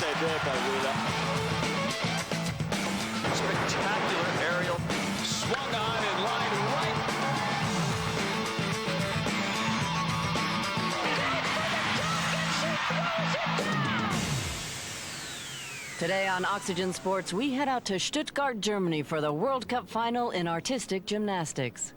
save there by Wheeler. Spectacular aerial. Swung on in line right. Today on Oxygen Sports, we head out to Stuttgart, Germany for the World Cup final in artistic gymnastics.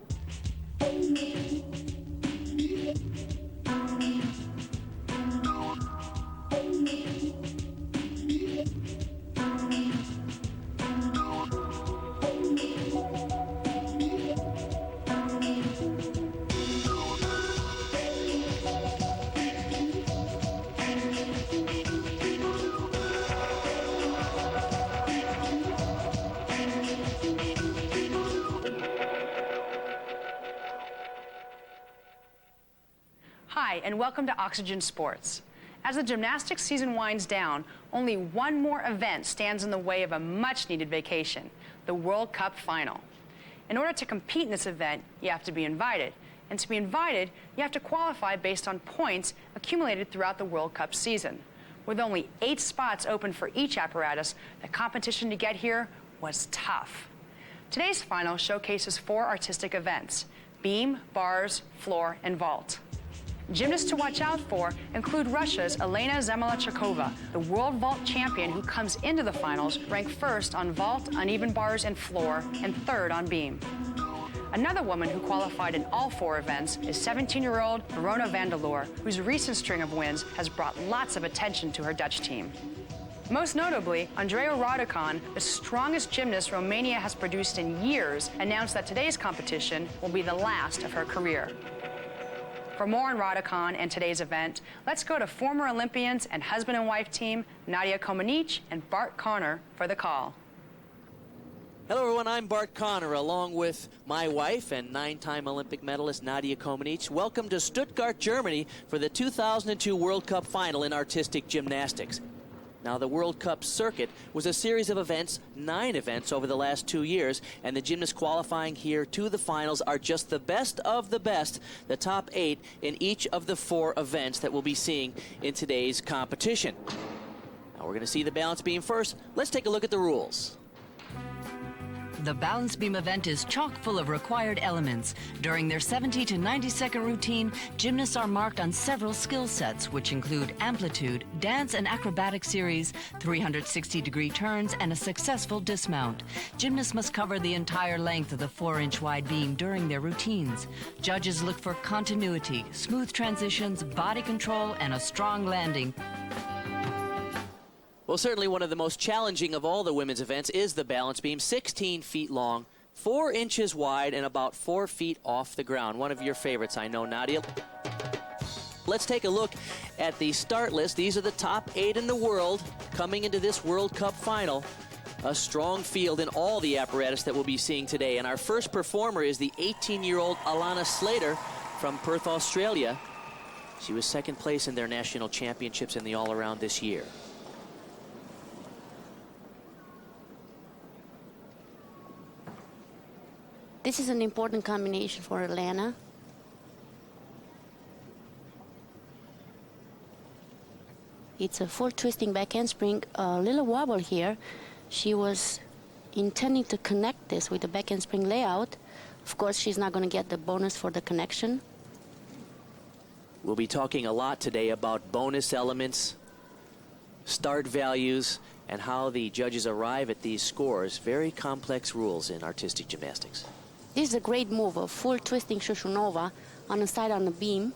Hi, and welcome to Oxygen Sports. As the gymnastics season winds down, only one more event stands in the way of a much-needed vacation, the World Cup final. In order to compete in this event, you have to be invited. And to be invited, you have to qualify based on points accumulated throughout the World Cup season. With only 8 spots open for each apparatus, the competition to get here was tough. Today's final showcases 4 artistic events: beam, bars, floor, and vault. Gymnasts to watch out for include Russia's Elena Zamolodchikova, the world vault champion who comes into the finals ranked first on vault, uneven bars, and floor, and third on beam. Another woman who qualified in all 4 events is 17-year-old Verona van der Loor, whose recent string of wins has brought lots of attention to her Dutch team. Most notably, Andrea Raducan, the strongest gymnast Romania has produced in years, announced that today's competition will be the last of her career. For more on Raducan and today's event, let's go to former Olympians and husband and wife team Nadia Comaneci and Bart Connor for the call. Hello everyone, I'm Bart Connor along with my wife and 9-time Olympic medalist Nadia Comaneci. Welcome to Stuttgart, Germany for the 2002 World Cup final in artistic gymnastics. Now, the World Cup circuit was a series of events, 9 events over the last 2 years, and the gymnasts qualifying here to the finals are just the best of the best, the top 8 in each of the 4 events that we'll be seeing in today's competition. Now, we're going to see the balance beam first. Let's take a look at the rules. The balance beam event is chock full of required elements. During their 70 to 90-second routine, gymnasts are marked on several skill sets, which include amplitude, dance and acrobatic series, 360-degree turns, and a successful dismount. Gymnasts must cover the entire length of the 4-inch wide beam during their routines. Judges look for continuity, smooth transitions, body control, and a strong landing. Well, certainly one of the most challenging of all the women's events is the balance beam, 16 feet long, 4 inches wide, and about 4 feet off the ground. One of your favorites, I know, Nadia. Let's take a look at the start list. These are the top 8 in the world coming into this World Cup final. A strong field in all the apparatus that we'll be seeing today. And our first performer is the 18-year-old Alana Slater from Perth, Australia. She was second place in their national championships in the all-around this year. This is an important combination for Elena. It's a full twisting back handspring, a little wobble here. She was intending to connect this with the back handspring layout. Of course, she's not going to get the bonus for the connection. We'll be talking a lot today about bonus elements, start values, and how the judges arrive at these scores. Very complex rules in artistic gymnastics. This is a great move, a full twisting Shushunova on the side on the beam.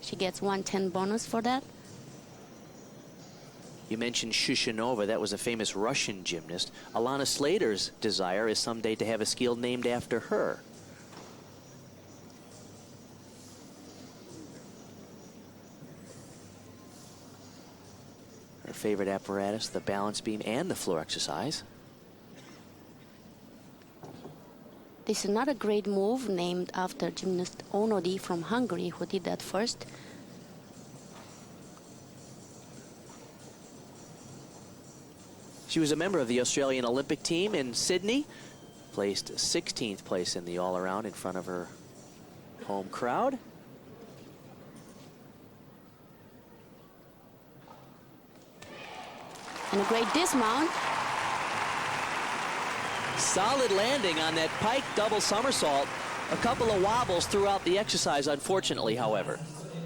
She gets 110 bonus for that. You mentioned Shushinova. That was a famous Russian gymnast. Alana Slater's desire is someday to have a skill named after her. Her favorite apparatus, the balance beam and the floor exercise. This is another great move named after gymnast Onodi from Hungary, who did that first. She was a member of the Australian Olympic team in Sydney, placed 16th place in the all-around in front of her home crowd. And a great dismount. Solid landing on that pike double somersault. A couple of wobbles throughout the exercise, unfortunately, however.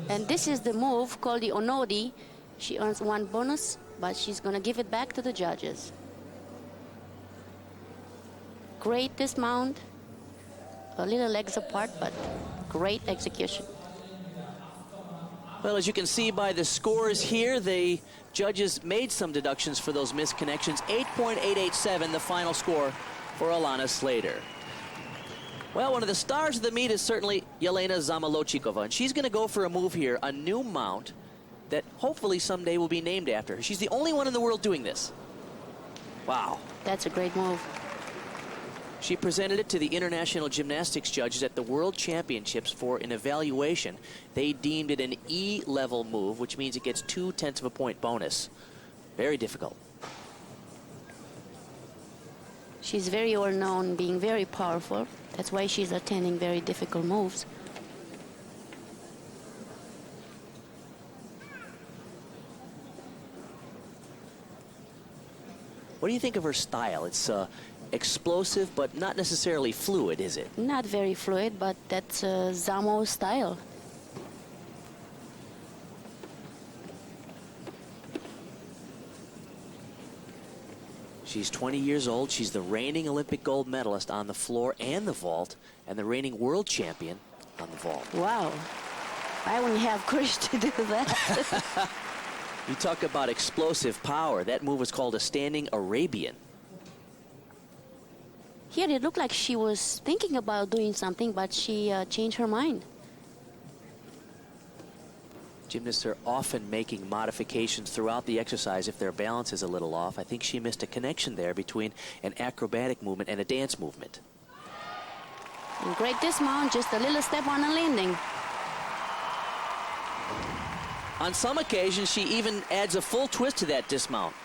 And this is the move called the onodi. She earns 1 bonus, but she's going to give it back to the judges. Great dismount. A little legs apart, but great execution. Well, as you can see by the scores here, the judges made some deductions for those missed connections. 8.887, the final score for Alana Slater. Well, one of the stars of the meet is certainly Yelena Zamolodchikova, and she's going to go for a move here, a new mount that hopefully someday will be named after her. She's the only one in the world doing this. Wow. That's a great move. She presented it to the international gymnastics judges at the World Championships for an evaluation. They deemed it an E-level move, which means it gets 0.2 of a point bonus. Very difficult. She's very well known being very powerful. That's why she's attending very difficult moves. What do you think of her style? It's explosive, but not necessarily fluid, is it? Not very fluid, but that's Zamo style. She's 20 years old. She's the reigning Olympic gold medalist on the floor and the vault, and the reigning world champion on the vault. Wow. I wouldn't have courage to do that. You talk about explosive power. That move was called a standing Arabian. Here it looked like she was thinking about doing something, but she changed her mind. Gymnasts are often making modifications throughout the exercise if their balance is a little off. I think she missed a connection there between an acrobatic movement and a dance movement. And great dismount, just a little step on a landing. On some occasions, she even adds a full twist to that dismount.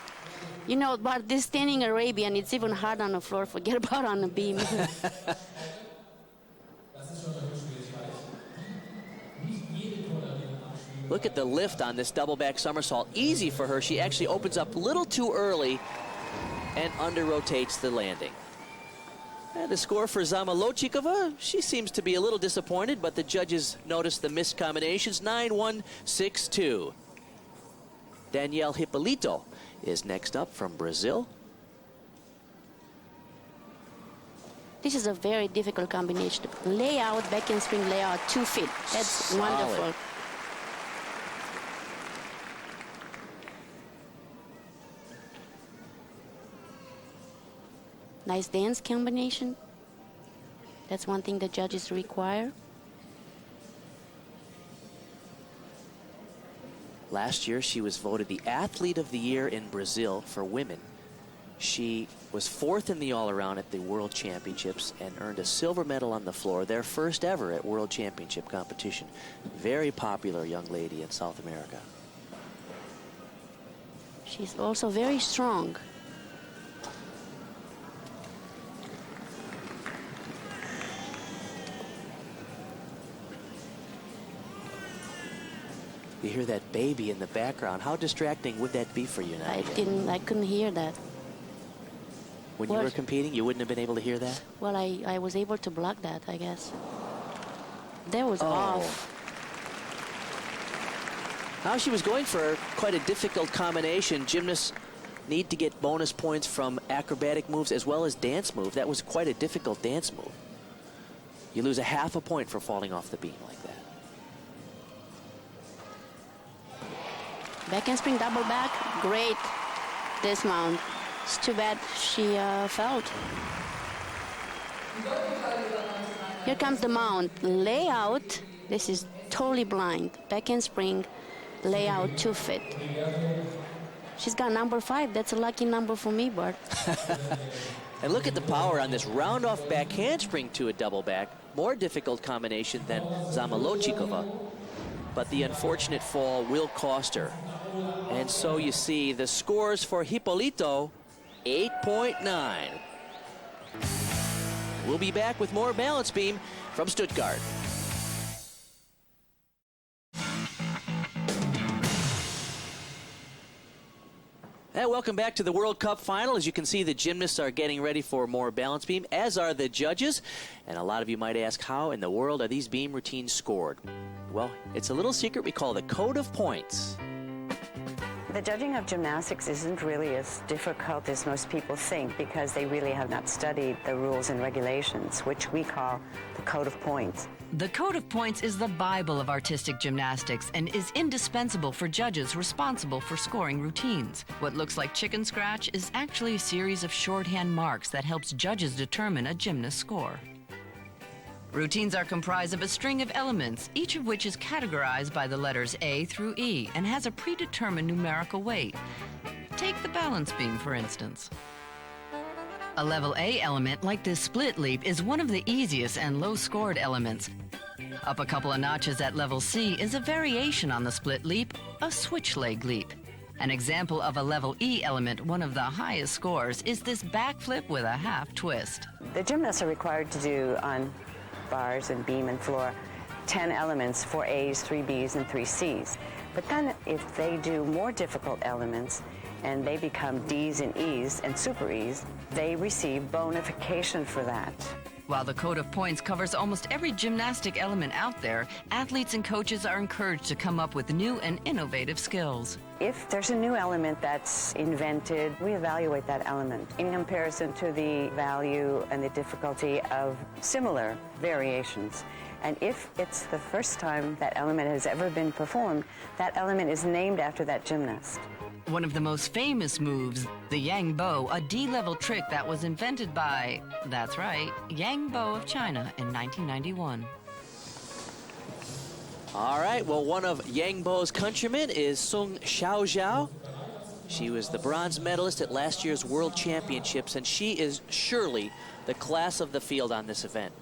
You know, but this standing Arabian, it's even hard on the floor. Forget about on the beam. Look at the lift on this double back somersault. Easy for her. She actually opens up a little too early and under-rotates the landing. And the score for Zamolodchikova, she seems to be a little disappointed, but the judges noticed the missed combinations. 9-1, 6-2. Danielle Hipólito is next up from Brazil. This is a very difficult combination. Layout, back and spring layout, 2 feet. That's solid. wonderful. Nice dance combination. That's one thing the judges require. Last year, she was voted the Athlete of the Year in Brazil for women. She was 4th in the all-around at the World Championships and earned a silver medal on the floor, their first ever at World Championship competition. Very popular young lady in South America. She's also very strong. You hear that baby in the background. How distracting would that be for you now? I couldn't hear that. When you were competing, you wouldn't have been able to hear that? Well, I was able to block that, I guess. That was off. Now she was going for quite a difficult combination. Gymnasts need to get bonus points from acrobatic moves as well as dance moves. That was quite a difficult dance move. You lose a half a point for falling off the beam like that. Back and spring double back, great dismount. It's too bad she felt. Here comes the mount. Layout, this is totally blind. Back and spring, layout 2 feet. She's got number 5. That's a lucky number for me, Bart. And look at the power on this round off back handspring to a double back. More difficult combination than Zamolodchikova. But the unfortunate fall will cost her. And so you see the scores for Hipólito, 8.9. We'll be back with more balance beam from Stuttgart. And welcome back to the World Cup final. As you can see, the gymnasts are getting ready for more balance beam, as are the judges. And a lot of you might ask, how in the world are these beam routines scored? Well, it's a little secret we call the code of points. The judging of gymnastics isn't really as difficult as most people think because they really have not studied the rules and regulations, which we call the code of points. The Code of Points is the Bible of artistic gymnastics and is indispensable for judges responsible for scoring routines. What looks like chicken scratch is actually a series of shorthand marks that helps judges determine a gymnast's score. Routines are comprised of a string of elements, each of which is categorized by the letters A through E and has a predetermined numerical weight. Take the balance beam, for instance. A level A element, like this split leap, is one of the easiest and low-scored elements. Up a couple of notches at level C is a variation on the split leap, a switch leg leap. An example of a level E element, one of the highest scores, is this backflip with a half twist. The gymnasts are required to do on bars and beam and floor 10 elements, 4 A's, 3 B's, and 3 C's. But then if they do more difficult elements and they become D's and E's and super E's, they receive bonification for that. While the Code of Points covers almost every gymnastic element out there, athletes and coaches are encouraged to come up with new and innovative skills. If there's a new element that's invented, we evaluate that element in comparison to the value and the difficulty of similar variations. And if it's the first time that element has ever been performed, that element is named after that gymnast. One of the most famous moves, the Yang Bo, a D-level trick that was invented by, that's right, Yang Bo of China in 1991. All right, well, one of Yang Bo's countrymen is Sung Xiaoxiao. She was the bronze medalist at last year's World Championships, and she is surely the class of the field on this event.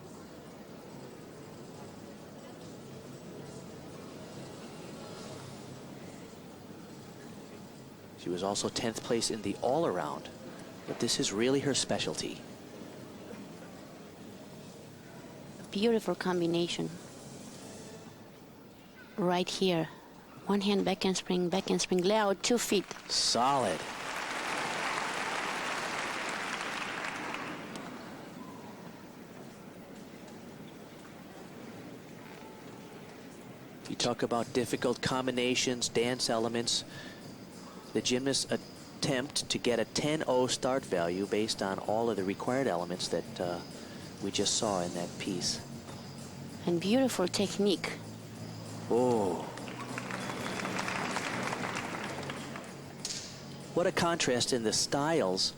She was also 10th place in the all-around, but this is really her specialty. Beautiful combination. Right here. One hand back handspring, layout, 2 feet. Solid. You talk about difficult combinations, dance elements. The gymnasts attempt to get a 10-0 start value based on all of the required elements that we just saw in that piece. And beautiful technique. Oh. What a contrast in the styles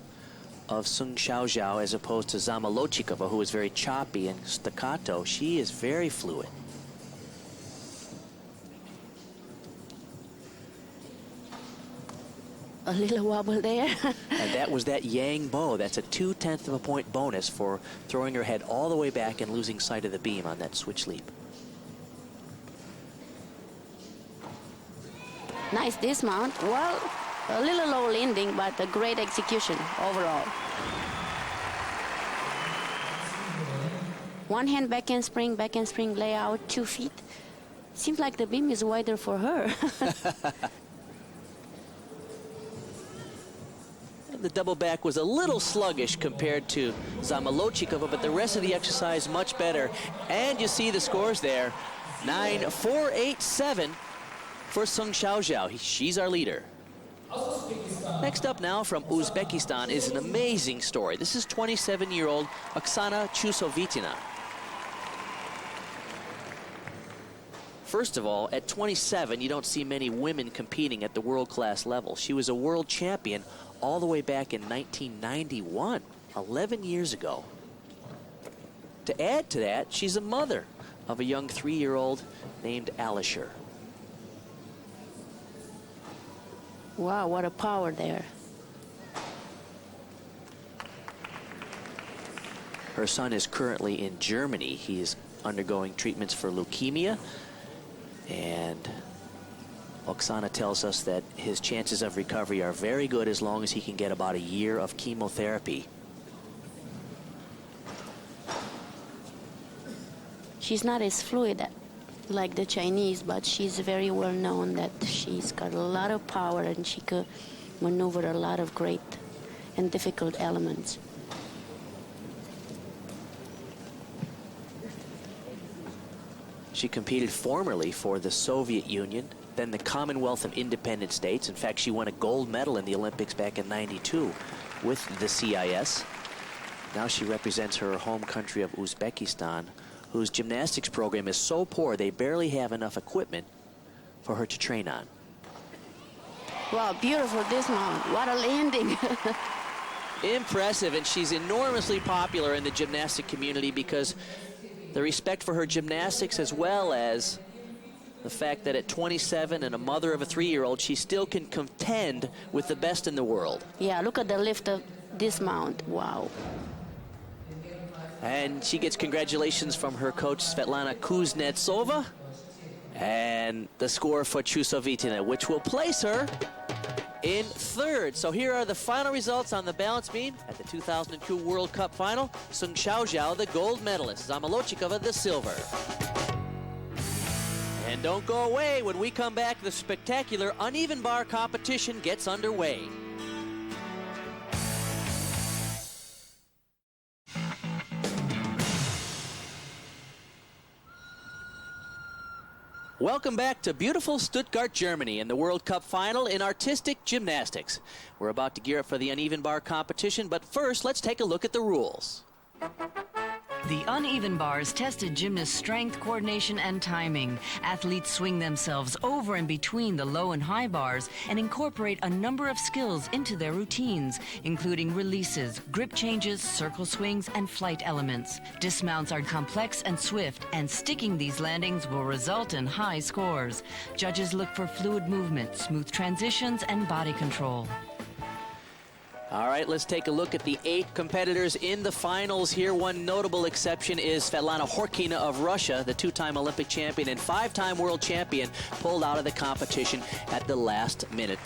of Sung Xiaoxiao as opposed to Zamolodchikova, who is very choppy and staccato. She is very fluid. A little wobble there. And that was that Yang Bo. That's a 0.2 of a point bonus for throwing her head all the way back and losing sight of the beam on that switch leap. Nice dismount. Well, a little low landing, but a great execution overall. One hand back handspring layout, 2 feet. Seems like the beam is wider for her. The double back was a little sluggish compared to Zamolodchikova, but the rest of the exercise much better. And you see the scores there. 9-4-8-7 for Sung Xiaoxiao. She's our leader. Next up now from Uzbekistan is an amazing story. This is 27-year-old Oksana Chusovitina. First of all, at 27, you don't see many women competing at the world-class level. She was a world champion all the way back in 1991, 11 years ago. To add to that, she's a mother of a young 3-year-old named Alisher. Wow, what a power there. Her son is currently in Germany. He is undergoing treatments for leukemia, and Oksana tells us that his chances of recovery are very good as long as he can get about a year of chemotherapy. She's not as fluid like the Chinese, but she's very well known that she's got a lot of power and she could maneuver a lot of great and difficult elements. She competed formerly for the Soviet Union, then the Commonwealth of Independent States. In fact, she won a gold medal in the Olympics back in '92 with the CIS. Now she represents her home country of Uzbekistan, whose gymnastics program is so poor they barely have enough equipment for her to train on. Wow, beautiful dismount. What a landing. Impressive, and she's enormously popular in the gymnastic community because the respect for her gymnastics, as well as the fact that at 27 and a mother of a 3-year-old, she still can contend with the best in the world. Yeah, look at the lift of dismount. Wow. And she gets congratulations from her coach, Svetlana Kuznetsova, and the score for Chusovitina, which will place her in 3rd. So here are the final results on the balance beam at the 2002 World Cup final. Sung Xiaojiao, the gold medalist. Zamolochikova, the silver. And don't go away. When we come back, the spectacular uneven bar competition gets underway. Welcome back to beautiful Stuttgart, Germany, in the World Cup final in artistic gymnastics. We're about to gear up for the uneven bar competition, but first, let's take a look at the rules. The uneven bars tested gymnasts' strength, coordination, and timing. Athletes swing themselves over and between the low and high bars and incorporate a number of skills into their routines, including releases, grip changes, circle swings, and flight elements. Dismounts are complex and swift, and sticking these landings will result in high scores. Judges look for fluid movement, smooth transitions, and body control. All right, let's take a look at the 8 competitors in the finals here. One notable exception is Svetlana Horkina of Russia, the 2-time Olympic champion and 5-time world champion, pulled out of the competition at the last minute.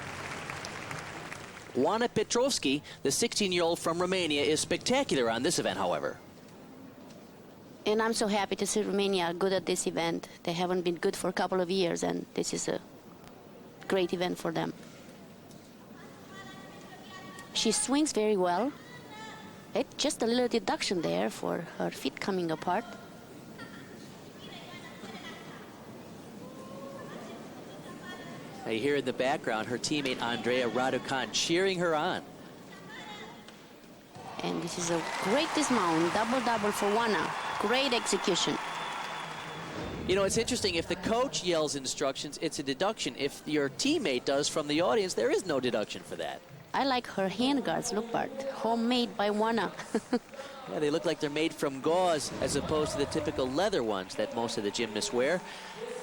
Oana Petrovski, the 16-year-old from Romania, is spectacular on this event, however. And I'm so happy to see Romania good at this event. They haven't been good for a couple of years, and this is a great event for them. She swings very well. Just a little deduction there for her feet coming apart. Now you hear in the background her teammate Andrea Raducan cheering her on. And this is a great dismount, double-double for Oana. Great execution. You know, it's interesting, if the coach yells instructions, it's a deduction. If your teammate does from the audience, there is no deduction for that. I like her hand guards, look Bart, homemade by Oana. Yeah, they look like they're made from gauze as opposed to the typical leather ones that most of the gymnasts wear.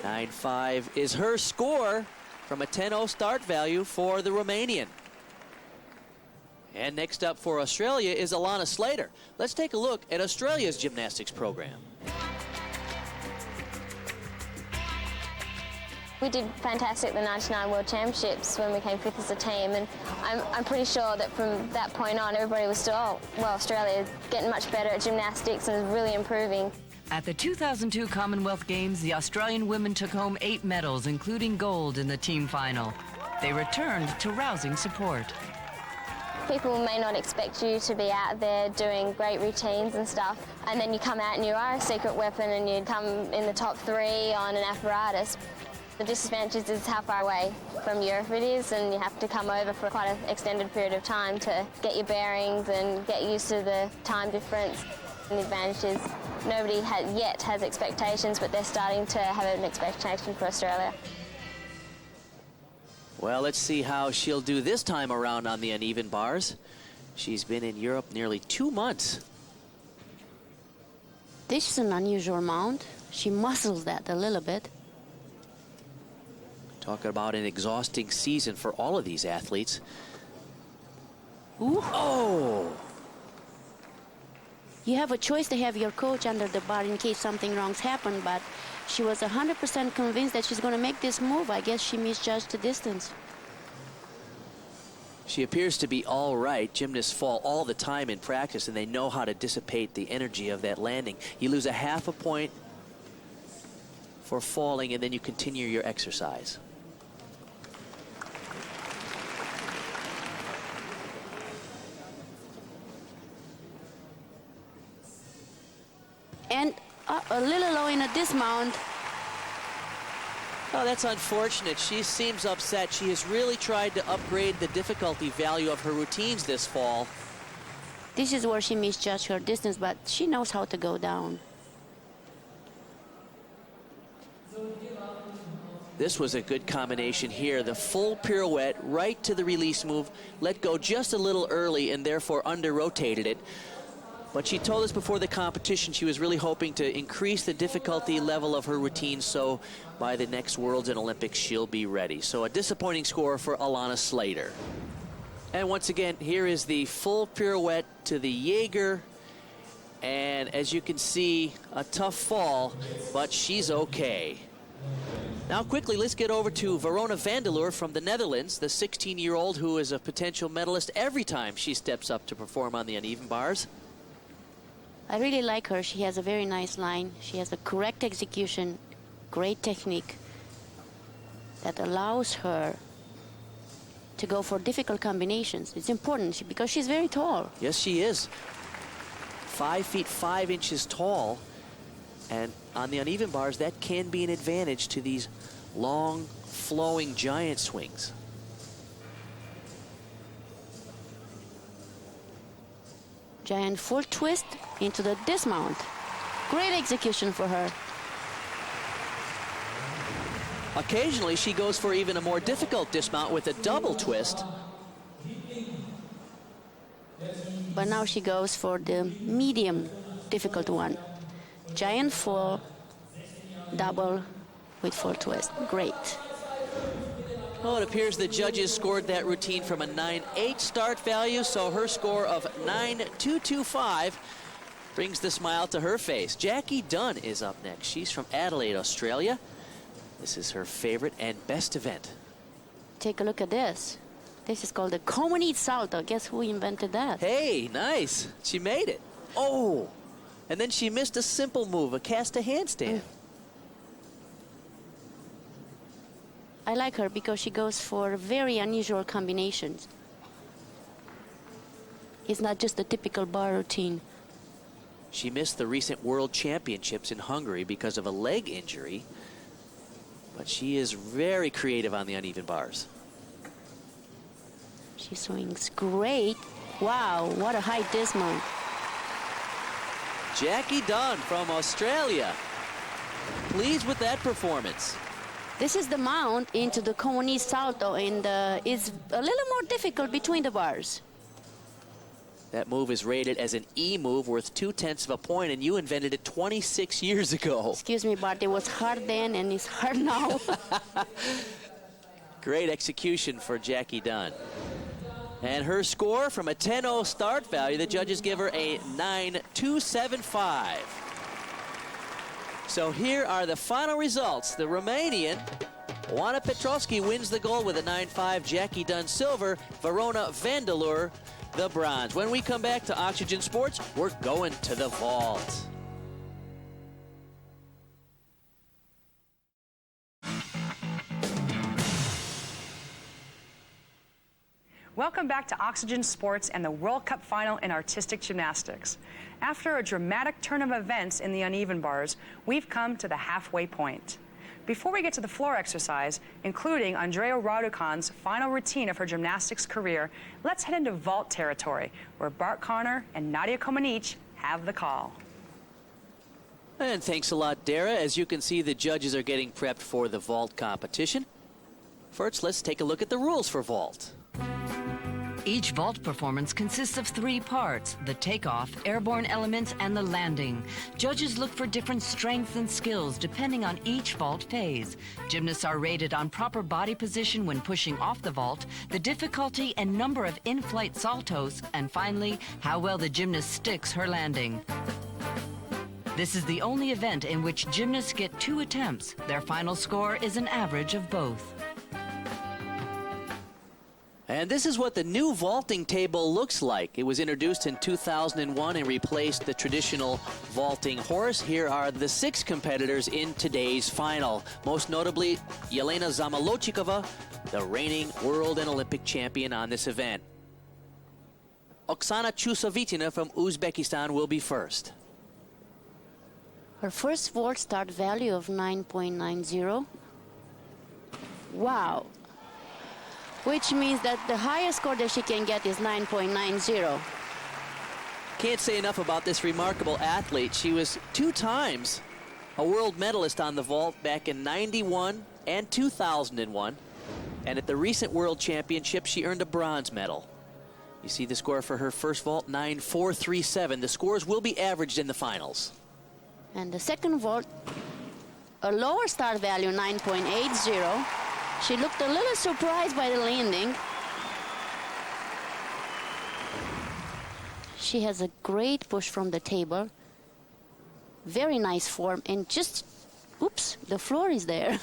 9.5 is her score from a 10-0 start value for the Romanian. And next up for Australia is Alana Slater. Let's take a look at Australia's gymnastics program. We did fantastic at the 99 World Championships when we came 5th as a team, and I'm pretty sure that from that point on everybody was still, oh, well, Australia is getting much better at gymnastics and is really improving. At the 2002 Commonwealth Games, the Australian women took home 8 medals, including gold in the team final. They returned to rousing support. People may not expect you to be out there doing great routines and stuff, and then you come out and you are a secret weapon and you come in the top 3 on an apparatus. The disadvantage is how far away from Europe it is, and you have to come over for quite an extended period of time to get your bearings and get used to the time difference. And the advantage is nobody yet has expectations, but they're starting to have an expectation for Australia. Well, let's see how she'll do this time around on the uneven bars. She's been in Europe nearly 2 months. This is an unusual mount. She muscles that a little bit. Talking about an exhausting season for all of these athletes. Ooh. Oh! You have a choice to have your coach under the bar in case something wrong's happened, but she was 100% convinced that she's going to make this move. I guess she misjudged the distance. She appears to be all right. Gymnasts fall all the time in practice, and they know how to dissipate the energy of that landing. You lose a half a point for falling, and then you continue your exercise. a little low in a dismount. Oh, that's unfortunate. She seems upset. She has really tried to upgrade the difficulty value of her routines this fall. This is where she misjudged her distance, but she knows how to go down. This was a good combination here. The full pirouette right to the release move, let go just a little early and therefore under-rotated it. But she told us before the competition she was really hoping to increase the difficulty level of her routine so by the next Worlds and Olympics she'll be ready. So a disappointing score for Alana Slater. And once again, here is the full pirouette to the Jaeger. And as you can see, a tough fall, but she's okay. Now quickly, let's get over to Verona van der Loer from the Netherlands, the 16-year-old who is a potential medalist every time she steps up to perform on the uneven bars. I really like her. She has a very nice line. She has a correct execution, great technique that allows her to go for difficult combinations. It's important because she's very tall. Yes, she is. 5 feet 5 inches tall. And on the uneven bars, that can be an advantage to these long, flowing giant swings. Giant full twist into the dismount. Great execution for her. Occasionally, she goes for even a more difficult dismount with a double twist. But now she goes for the medium difficult one. Giant full, double with full twist. Great. Well, it appears the judges scored that routine from a 9.8 start value, so her score of 9.225 brings the smile to her face. Jackie Dunn is up next. She's from Adelaide, Australia. This is her favorite and best event. Take a look at this. This is called the Comanite Salto. Guess who invented that? Hey, nice. She made it. Oh, and then she missed a simple move, a cast a handstand. I like her because she goes for very unusual combinations. It's not just a typical bar routine. She missed the recent World Championships in Hungary because of a leg injury, but she is very creative on the uneven bars. She swings great. Wow, what a high dismount. Jackie Dunn from Australia. Pleased with that performance. This is the mount into the Comanite Salto, and it's a little more difficult between the bars. That move is rated as an E move worth 0.2 of a point, and you invented it 26 years ago. Excuse me, Bart, it was hard then and it's hard now. Great execution for Jackie Dunn. And her score from a 10.0 start value, the judges give her a 9.275. So here are the final results. The Romanian, Oana Petrovski, wins the gold with a 9.5. Jackie Dunn silver. Verona van der Loer the bronze. When we come back to Oxygen Sports, we're going to the vault. Welcome back to Oxygen Sports and the World Cup final in artistic gymnastics. After a dramatic turn of events in the uneven bars, we've come to the halfway point. Before we get to the floor exercise, including Andrea Raducan's final routine of her gymnastics career, let's head into vault territory, where Bart Connor and Nadia Comaneci have the call. And thanks a lot, Dara. As you can see, the judges are getting prepped for the vault competition. First, let's take a look at the rules for vault. Each vault performance consists of 3 parts: the takeoff, airborne elements, and the landing. Judges look for different strengths and skills depending on each vault phase. Gymnasts are rated on proper body position when pushing off the vault, the difficulty and number of in-flight saltos, and finally, how well the gymnast sticks her landing. This is the only event in which gymnasts get 2 attempts. Their final score is an average of both. And this is what the new vaulting table looks like. It was introduced in 2001 and replaced the traditional vaulting horse. Here are the 6 competitors in today's final. Most notably, Yelena Zamolodchikova, the reigning world and Olympic champion on this event. Oksana Chusovitina from Uzbekistan will be first. Her first vault start value of 9.90. Wow. Which means that the highest score that she can get is 9.90. Can't say enough about this remarkable athlete. She was 2 times a world medalist on the vault back in '91 and 2001. And at the recent World Championship, she earned a bronze medal. You see the score for her first vault, 9.437. The scores will be averaged in the finals. And the second vault, a lower start value, 9.80. She looked a little surprised by the landing. She has a great push from the table. Very nice form, and just, oops, the floor is there.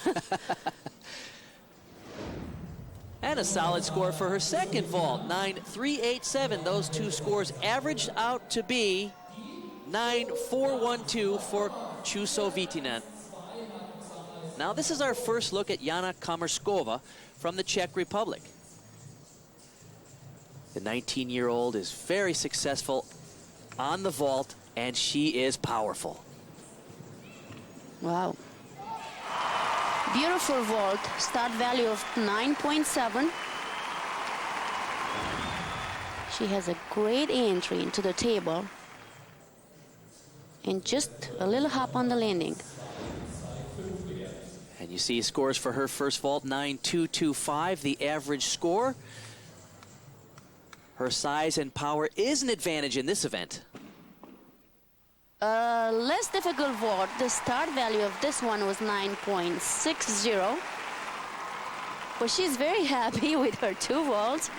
And a solid score for her second vault, 9.387. Those two scores averaged out to be 9.412 for Chusovitina. Now this is our first look at Jana Komarskova from the Czech Republic. The 19-year-old is very successful on the vault, and she is powerful. Wow. Beautiful vault, start value of 9.7. She has a great entry into the table and just a little hop on the landing. And you see scores for her first vault, 9.225, the average score. Her size and power is an advantage in this event. Less difficult vault. The start value of this one was 9.60. But she's very happy with her 2 vaults.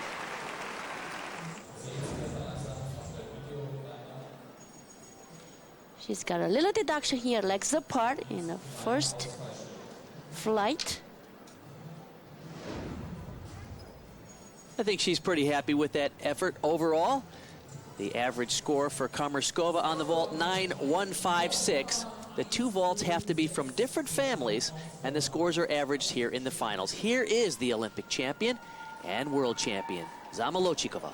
She's got a little deduction here, legs apart in the first flight. I think she's pretty happy with that effort overall. The average score for Komarskova on the vault, 9.156. The 2 vaults have to be from different families, and the scores are averaged here in the finals. Here is the Olympic champion and world champion, Zamolodchikova.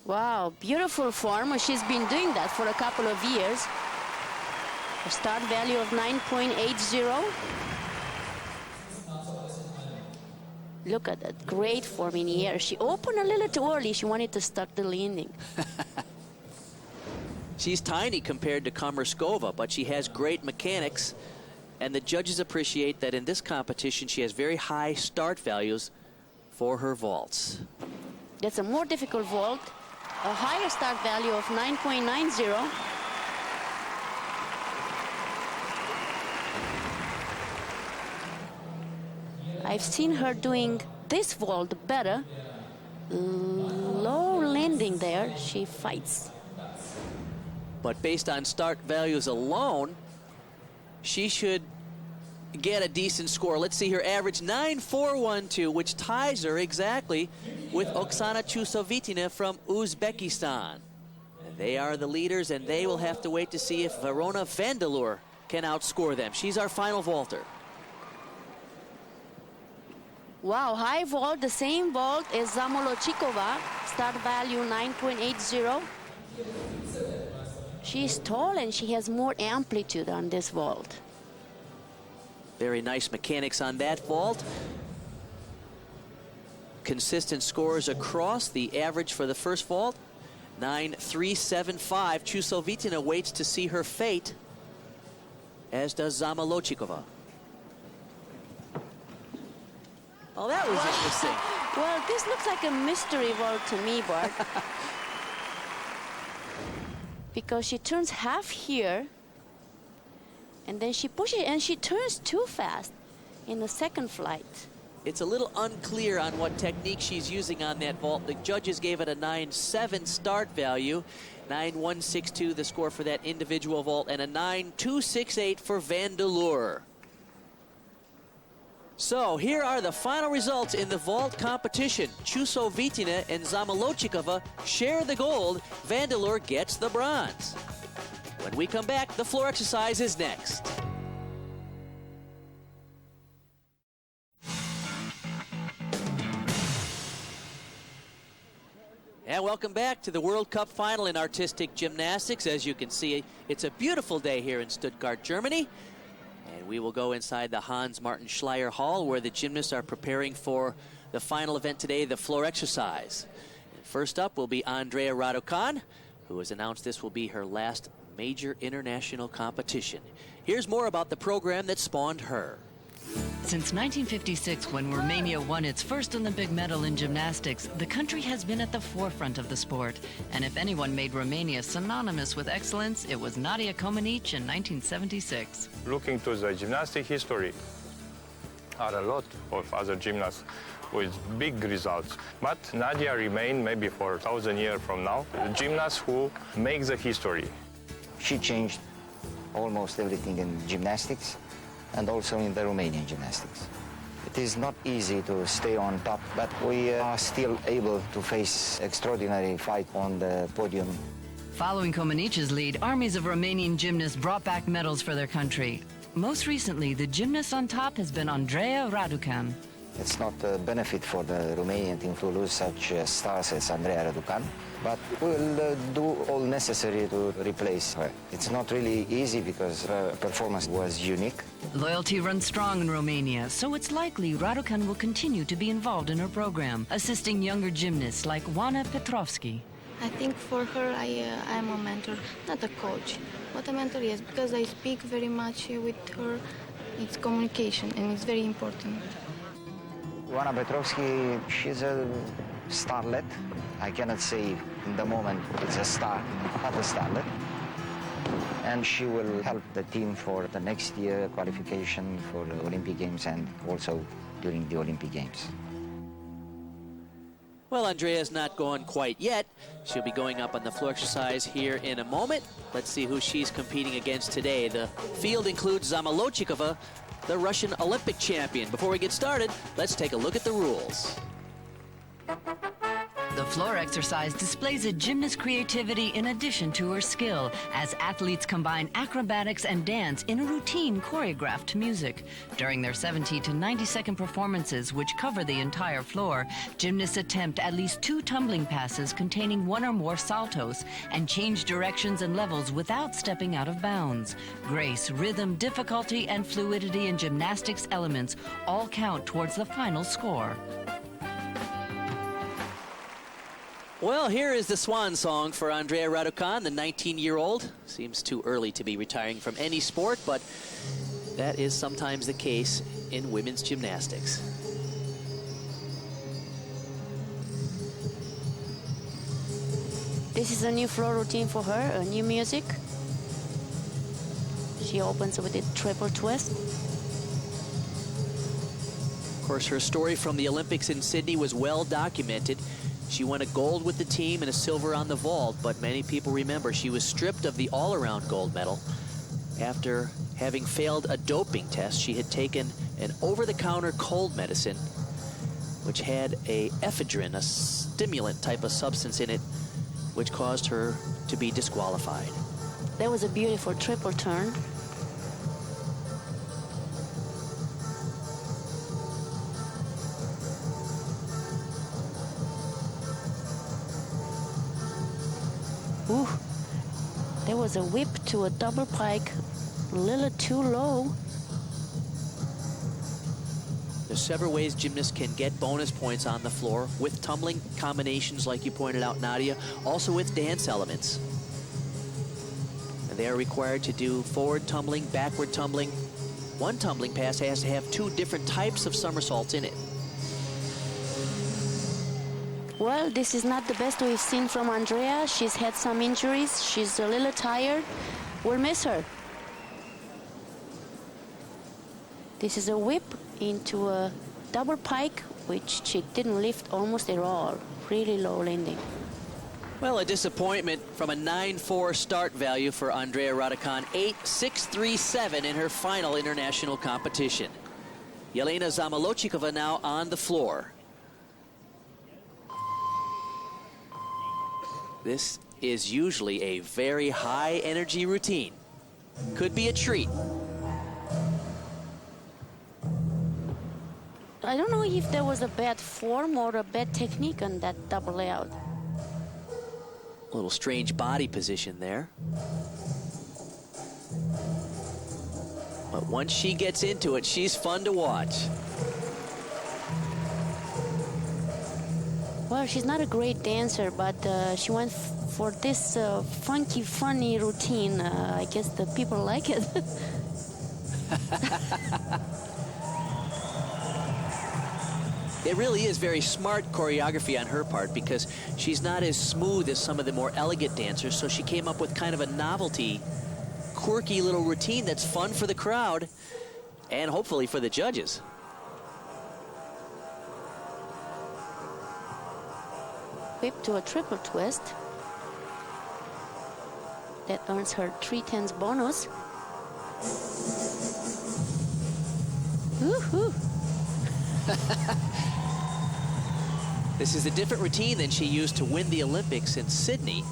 Wow, beautiful form. She's been doing that for a couple of years. A start value of 9.80. Look at that great form in the air. She opened a little too early. She wanted to start the landing. She's tiny compared to Komarskova, but she has great mechanics, and the judges appreciate that in this competition she has very high start values for her vaults. That's a more difficult vault. A higher start value of 9.90. I've seen her doing this vault better. Low landing there, she fights. But based on start values alone, she should get a decent score. Let's see her average, 9.412, which ties her exactly with Oksana Chusovitina from Uzbekistan. And they are the leaders, and they will have to wait to see if Verona Vandeleur can outscore them. She's our final vaulter. Wow, high vault, the same vault as Zamolodchikova. Start value 9.80. She's tall and she has more amplitude on this vault. Very nice mechanics on that vault. Consistent scores across. The average for the first vault, 9.375. Chusovitina waits to see her fate, as does Zamolodchikova. Oh, that was interesting. Well, this looks like a mystery vault to me, Bart. Because she turns half here, and then she pushes, and she turns too fast in the second flight. It's a little unclear on what technique she's using on that vault. The judges gave it a 9.7 start value, 9.162 the score for that individual vault, and a 9.268 for Vandeleur. So here are the final results in the vault competition. Chusovitina and Zamolodchikova share the gold. Vandeleur gets the bronze. When we come back, the floor exercise is next. And welcome back to the World Cup final in artistic gymnastics. As you can see, it's a beautiful day here in Stuttgart, Germany. And we will go inside the Hans Martin Schleyer Hall where the gymnasts are preparing for the final event today, the floor exercise. And first up will be Andrea Raducan, who has announced this will be her last major international competition. Here's more about the program that spawned her. Since 1956, when Romania won its first Olympic medal in gymnastics, the country has been at the forefront of the sport. And if anyone made Romania synonymous with excellence, it was Nadia Comaneci in 1976. Looking to the gymnastic history, are a lot of other gymnasts with big results. But Nadia remained, maybe for 1,000 years from now, the gymnast who makes the history. She changed almost everything in gymnastics and also in the Romanian gymnastics. It is not easy to stay on top, but we are still able to face extraordinary fight on the podium. Following Comaneci's lead, armies of Romanian gymnasts brought back medals for their country. Most recently, the gymnast on top has been Andrea Raducan. It's not a benefit for the Romanian team to lose such stars as Andrea Raducan, but we'll do all necessary to replace her. It's not really easy because her performance was unique. Loyalty runs strong in Romania, so it's likely Raducan will continue to be involved in her program, assisting younger gymnasts like Oana Petrovski. I think for her, I am a mentor, not a coach, but a mentor, yes, because I speak very much with her. It's communication, and it's very important. Oana Petrovski, she's a starlet. I cannot say in the moment it's a star, not a starlet. And she will help the team for the next year qualification for the Olympic Games and also during the Olympic Games. Well, Andrea's not going quite yet. She'll be going up on the floor exercise here in a moment. Let's see who she's competing against today. The field includes Zamolodchikova, the Russian Olympic champion. Before we get started, let's take a look at the rules. The floor exercise displays a gymnast's creativity in addition to her skill, as athletes combine acrobatics and dance in a routine choreographed to music. During their 70 to 90-second performances, which cover the entire floor, gymnasts attempt at least 2 tumbling passes containing 1 or more saltos and change directions and levels without stepping out of bounds. Grace, rhythm, difficulty, and fluidity in gymnastics elements all count towards the final score. Well, here is the swan song for Andrea Raducan, the 19-year-old. Seems too early to be retiring from any sport, but that is sometimes the case in women's gymnastics. This is a new floor routine for her, a new music. She opens with a triple twist. Of course, her story from the Olympics in Sydney was well documented. She won a gold with the team and a silver on the vault, but many people remember she was stripped of the all-around gold medal after having failed a doping test. She had taken an over-the-counter cold medicine, which had a ephedrine, a stimulant type of substance in it, which caused her to be disqualified. That was a beautiful triple turn. Ooh, there was a whip to a double pike, a little too low. There's several ways gymnasts can get bonus points on the floor with tumbling combinations like you pointed out, Nadia, also with dance elements. And they are required to do forward tumbling, backward tumbling. One tumbling pass has to have 2 different types of somersaults in it. Well, this is not the best we've seen from Andrea. She's had some injuries. She's a little tired. We'll miss her. This is a whip into a double pike, which she didn't lift almost at all. Really low landing. Well, a disappointment from a 9.4 start value for Andrea Raducan, 8.637 in her final international competition. Yelena Zamolodchikova now on the floor. This is usually a very high energy routine. Could be a treat. I don't know if there was a bad form or a bad technique on that double layout. A little strange body position there. But once she gets into it, she's fun to watch. Well, she's not a great dancer, but she went for this funky, funny routine. I guess the people like it. It really is very smart choreography on her part because she's not as smooth as some of the more elegant dancers, so she came up with kind of a novelty, quirky little routine that's fun for the crowd and hopefully for the judges. Whip to a triple twist. That earns her 3/10 bonus. Woohoo! This is a different routine than she used to win the Olympics in Sydney.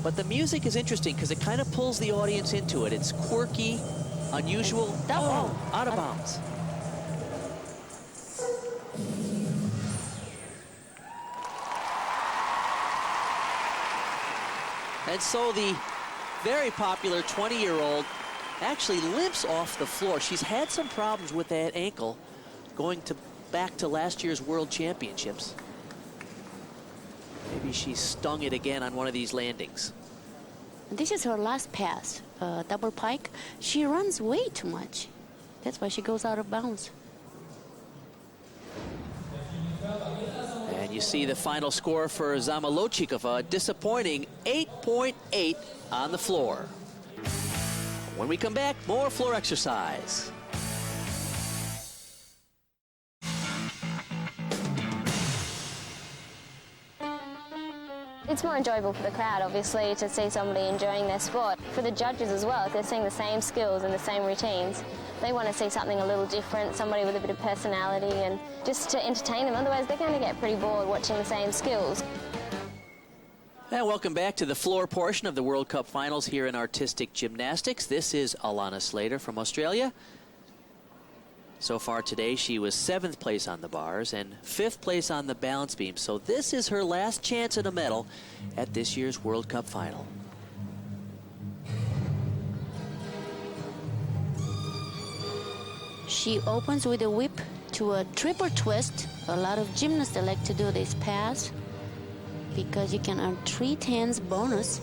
But the music is interesting because it kind of pulls the audience into it. It's quirky, unusual. Oh, out of bounds. And so the very popular 20-year-old actually limps off the floor. She's had some problems with that ankle going back to last year's World Championships. Maybe she stung it again on one of these landings. This is her last pass, double pike. She runs way too much. That's why she goes out of bounds. And you see the final score for Zamolodchikova, disappointing 8.8 on the floor. When we come back, more floor exercise. It's more enjoyable for the crowd, obviously, to see somebody enjoying their sport. For the judges as well, if they're seeing the same skills and the same routines, they want to see something a little different, somebody with a bit of personality, and just to entertain them. Otherwise, they're going to get pretty bored watching the same skills. And welcome back to the floor portion of the World Cup Finals here in artistic gymnastics. This is Alana Slater from Australia. So far today, she was 7th place on the bars and 5th place on the balance beam. So this is her last chance at a medal at this year's World Cup Final. She opens with a whip to a triple twist. A lot of gymnasts like to do this pass because you can earn 3/10 bonus.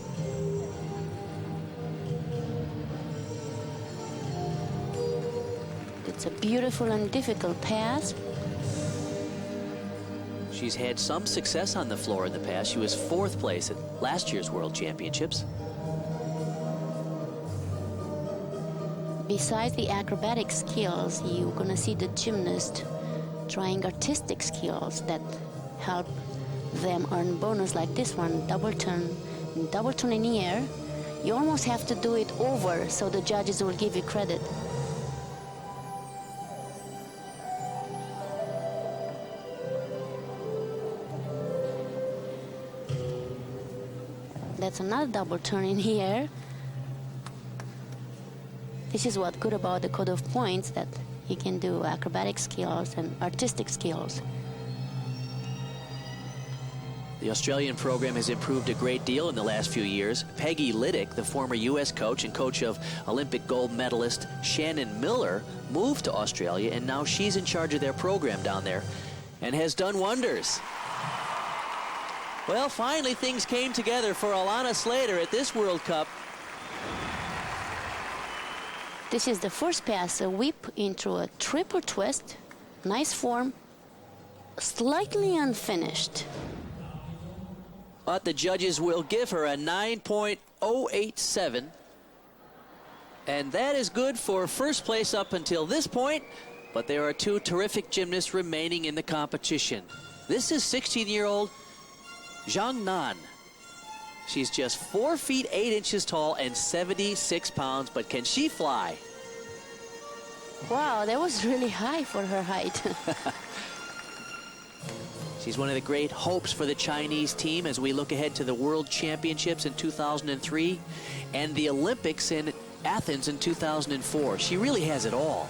It's a beautiful and difficult pass. She's had some success on the floor in the past. She was 4th place at last year's World Championships. Besides the acrobatic skills, you're gonna see the gymnast trying artistic skills that help them earn bonus like this one, double turn in the air. You almost have to do it over so the judges will give you credit. That's another double turn in the air. This is what's good about the code of points, that you can do acrobatic skills and artistic skills. The Australian program has improved a great deal in the last few years. Peggy Liddick, the former U.S. coach and coach of Olympic gold medalist Shannon Miller, moved to Australia, and now she's in charge of their program down there and has done wonders. Well, finally things came together for Alana Slater at this World Cup. This is the first pass, a whip into a triple twist. Nice form, slightly unfinished. But the judges will give her a 9.087. And that is good for first place up until this point. But there are 2 terrific gymnasts remaining in the competition. This is 16-year-old Zhang Nan. She's just 4 feet 8 inches tall and 76 pounds, but can she fly? Wow, that was really high for her height. She's one of the great hopes for the Chinese team as we look ahead to the World Championships in 2003 and the Olympics in Athens in 2004. She really has it all.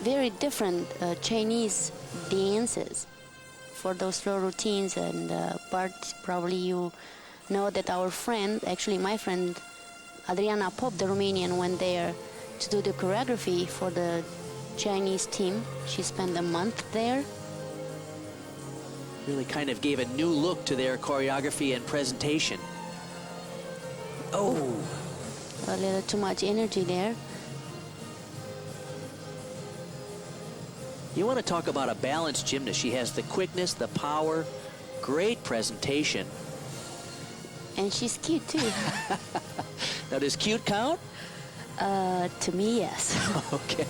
Very different Chinese dances for those floor routines. And Bart, probably you know that our friend, actually my friend Adriana Pop, the Romanian, went there to do the choreography for the Chinese team. She spent a month there. Really kind of gave a new look to their choreography and presentation. Oh! A little too much energy there. You want to talk about a balanced gymnast. She has the quickness, the power, great presentation. And she's cute too. Now, does cute count? To me, yes. Okay.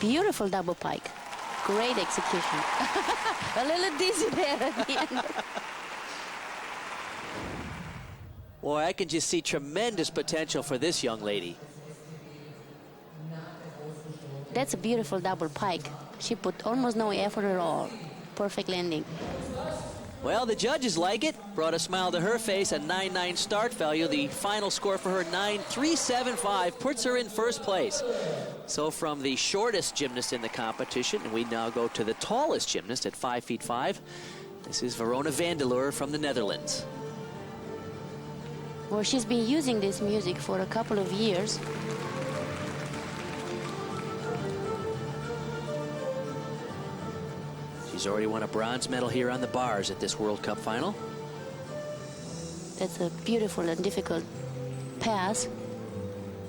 Beautiful double pike. Great execution. A little dizzy there at the end. Boy, I can just see tremendous potential for this young lady. That's a beautiful double pike. She put almost no effort at all. Perfect landing. Well, the judges like it. Brought a smile to her face. A 9.9 start value. The final score for her, 9.375, puts her in first place. So from the shortest gymnast in the competition, we now go to the tallest gymnast at 5 feet 5. This is Verona Vandeleur from the Netherlands. Well, she's been using this music for a couple of years. She's already won a bronze medal here on the bars at this World Cup final. That's a beautiful and difficult pass.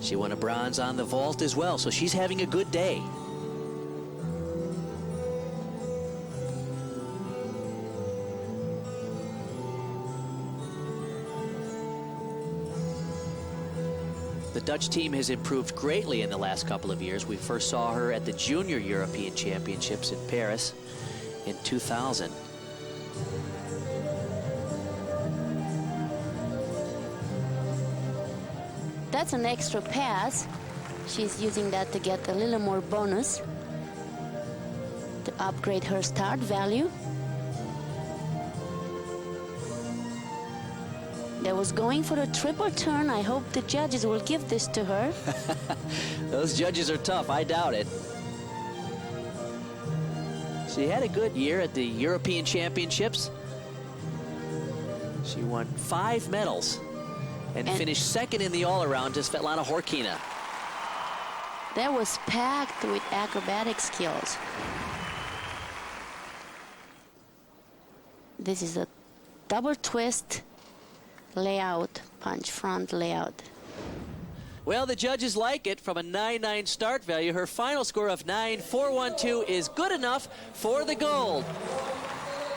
She won a bronze on the vault as well, so she's having a good day. The Dutch team has improved greatly in the last couple of years. We first saw her at the Junior European Championships in Paris in 2000. That's an extra pass. She's using that to get a little more bonus to upgrade her start value. That was going for a triple turn. I hope the judges will give this to her. Those judges are tough, I doubt it. She had a good year at the European Championships. She won 5 medals and finished second in the all-around to Svetlana Horkina. That was packed with acrobatic skills. This is a double twist layout, punch front layout. Well, the judges like it. From a 9.9 start value, her final score of 9.412 is good enough for the gold.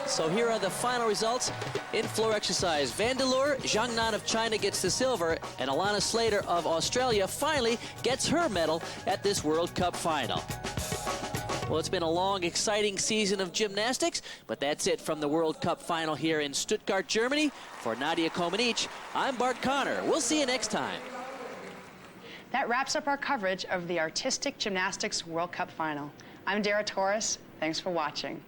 So here are the final results in floor exercise. Vandeleur, Zhang Nan of China gets the silver, and Alana Slater of Australia finally gets her medal at this World Cup final. Well, it's been a long, exciting season of gymnastics, but that's it from the World Cup final here in Stuttgart, Germany. For Nadia Comaneci, I'm Bart Connor. We'll see you next time. That wraps up our coverage of the Artistic Gymnastics World Cup final. I'm Dara Torres. Thanks for watching.